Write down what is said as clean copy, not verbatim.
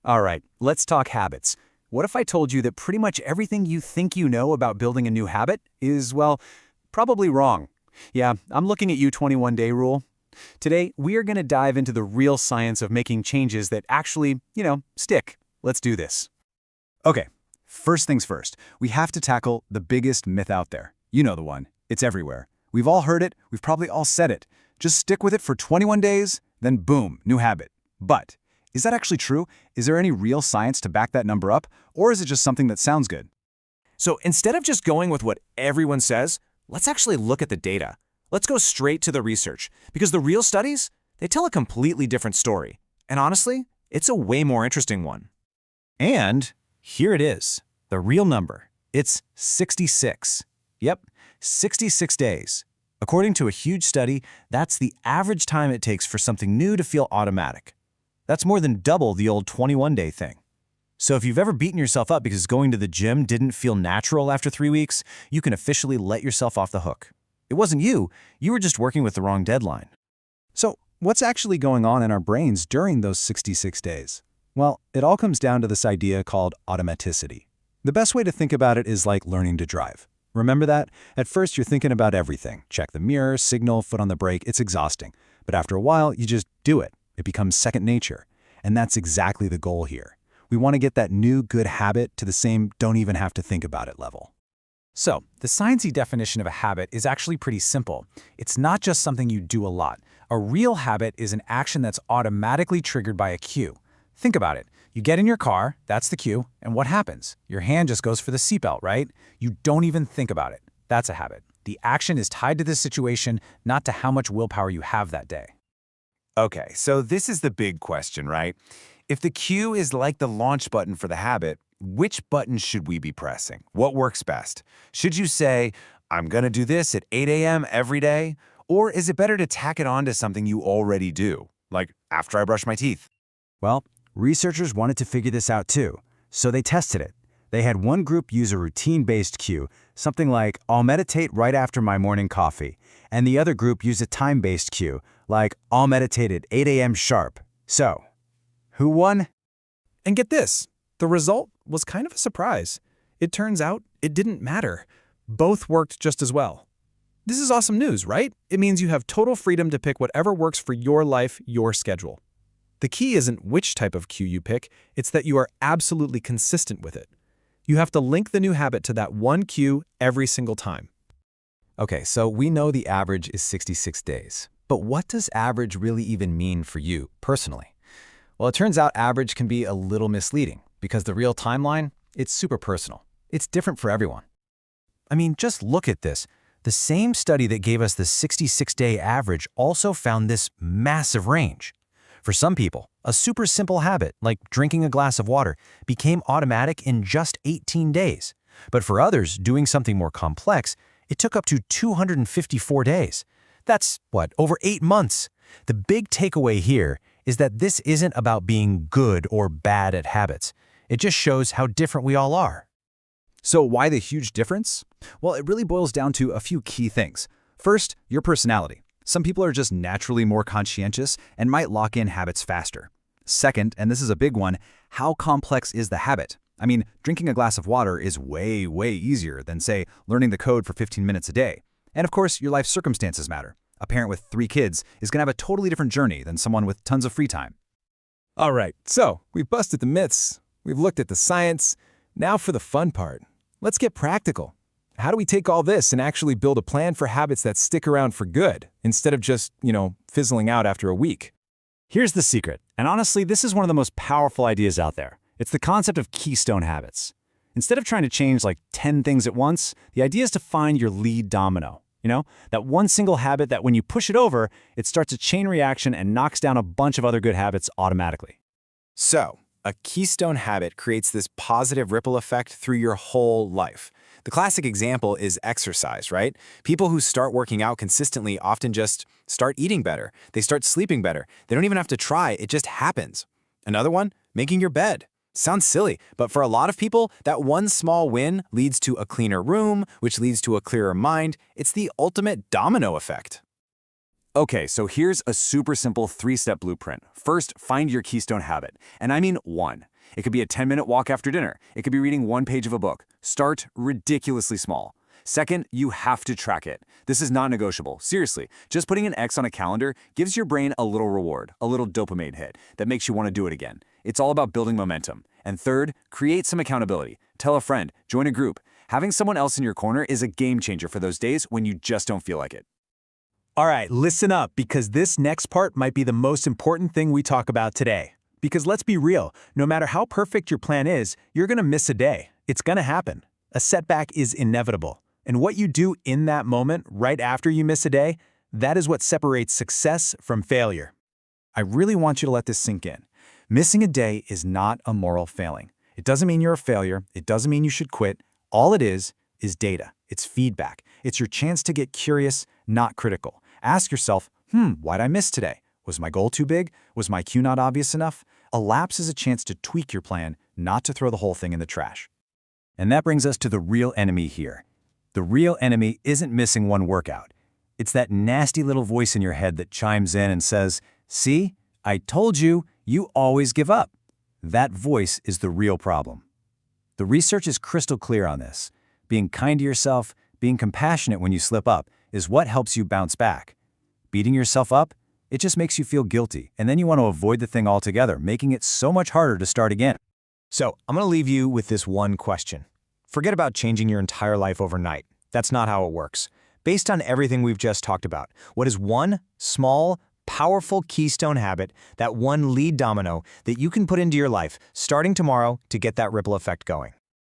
All right, let's talk habits. What if I told you that pretty much everything you think you know about building a new habit is, well, probably wrong? Yeah, I'm looking at you 21-day rule. Today, we are going to dive into the real science of making changes that actually, stick. Let's do this. Okay, first things first, we have to tackle the biggest myth out there. You know the one. It's everywhere. We've all heard it. We've probably all said it. Just stick with it for 21 days, then boom, new habit. But is that actually true? Is there any real science to back that number up? Or is it just something that sounds good? So instead of just going with what everyone says, let's actually look at the data. Let's go straight to the research, because the real studies, they tell a completely different story. And honestly, it's a way more interesting one. And here it is, the real number. It's 66. Yep, 66 days. According to a huge study, that's the average time it takes for something new to feel automatic. That's more than double the old 21-day thing. So if you've ever beaten yourself up because going to the gym didn't feel natural after 3 weeks, you can officially let yourself off the hook. It wasn't you were just working with the wrong deadline. So what's actually going on in our brains during those 66 days? Well, it all comes down to this idea called automaticity. The best way to think about it is like learning to drive. Remember that? At first, you're thinking about everything. Check the mirror, signal, foot on the brake. It's exhausting. But after a while, you just do it. It becomes second nature. And that's exactly the goal here. We want to get that new good habit to the same don't even have to think about it level. So, the sciencey definition of a habit is actually pretty simple. It's not just something you do a lot. A real habit is an action that's automatically triggered by a cue. Think about it. You get in your car, that's the cue, and what happens? Your hand just goes for the seatbelt, right? You don't even think about it. That's a habit. The action is tied to this situation, not to how much willpower you have that day. Okay, so this is the big question, right? If the cue is like the launch button for the habit, which button should we be pressing? What works best? Should you say, I'm gonna do this at 8 a.m. every day? Or is it better to tack it on to something you already do, like after I brush my teeth? Well, researchers wanted to figure this out too, so they tested it. They had one group use a routine-based cue, something like, I'll meditate right after my morning coffee, and the other group use a time-based cue, like, I'll meditate at 8 a.m. sharp. So, who won? And get this, the result was kind of a surprise. It turns out it didn't matter. Both worked just as well. This is awesome news, right? It means you have total freedom to pick whatever works for your life, your schedule. The key isn't which type of cue you pick, it's that you are absolutely consistent with it. You have to link the new habit to that one cue every single time. Okay, so we know the average is 66 days. But what does average really even mean for you personally? Well, it turns out average can be a little misleading because the real timeline, it's super personal. It's different for everyone. I mean, just look at this. The same study that gave us the 66-day average also found this massive range. For some people, a super simple habit, like drinking a glass of water, became automatic in just 18 days. But for others, doing something more complex, it took up to 254 days. That's, over 8 months? The big takeaway here is that this isn't about being good or bad at habits. It just shows how different we all are. So why the huge difference? Well, it really boils down to a few key things. First, your personality. Some people are just naturally more conscientious and might lock in habits faster. Second, and this is a big one, how complex is the habit? I mean, drinking a glass of water is way, way easier than, say, learning the code for 15 minutes a day. And of course, your life circumstances matter. A parent with 3 kids is going to have a totally different journey than someone with tons of free time. All right, so we've busted the myths, we've looked at the science. Now for the fun part. Let's get practical. How do we take all this and actually build a plan for habits that stick around for good, instead of just, fizzling out after a week? Here's the secret, and honestly, this is one of the most powerful ideas out there. It's the concept of keystone habits. Instead of trying to change like 10 things at once, the idea is to find your lead domino. That one single habit that when you push it over, it starts a chain reaction and knocks down a bunch of other good habits automatically. So, a keystone habit creates this positive ripple effect through your whole life. The classic example is exercise, right? People who start working out consistently often just start eating better. They start sleeping better. They don't even have to try, it just happens. Another one, making your bed. Sounds silly, but for a lot of people, that one small win leads to a cleaner room, which leads to a clearer mind. It's the ultimate domino effect. Okay, so here's a super simple 3-step blueprint. First, find your keystone habit. And I mean 1. It could be a 10-minute walk after dinner. It could be reading one page of a book. Start ridiculously small. Second, you have to track it. This is not negotiable. Seriously, just putting an X on a calendar gives your brain a little reward, a little dopamine hit that makes you want to do it again. It's all about building momentum. And third, create some accountability. Tell a friend, join a group. Having someone else in your corner is a game changer for those days when you just don't feel like it. All right, listen up, because this next part might be the most important thing we talk about today. Because let's be real, no matter how perfect your plan is, you're going to miss a day. It's going to happen. A setback is inevitable. And what you do in that moment, right after you miss a day, that is what separates success from failure. I really want you to let this sink in. Missing a day is not a moral failing. It doesn't mean you're a failure. It doesn't mean you should quit. All it is data. It's feedback. It's your chance to get curious, not critical. Ask yourself, why'd I miss today? Was my goal too big? Was my cue not obvious enough? A lapse is a chance to tweak your plan, not to throw the whole thing in the trash. And that brings us to the real enemy here. The real enemy isn't missing one workout. It's that nasty little voice in your head that chimes in and says, "See, I told you, you always give up." That voice is the real problem. The research is crystal clear on this. Being kind to yourself, being compassionate when you slip up, is what helps you bounce back. Beating yourself up, it just makes you feel guilty, and then you want to avoid the thing altogether, making it so much harder to start again. So, I'm going to leave you with this one question. Forget about changing your entire life overnight. That's not how it works. Based on everything we've just talked about, what is one small, powerful keystone habit, that one lead domino that you can put into your life starting tomorrow to get that ripple effect going?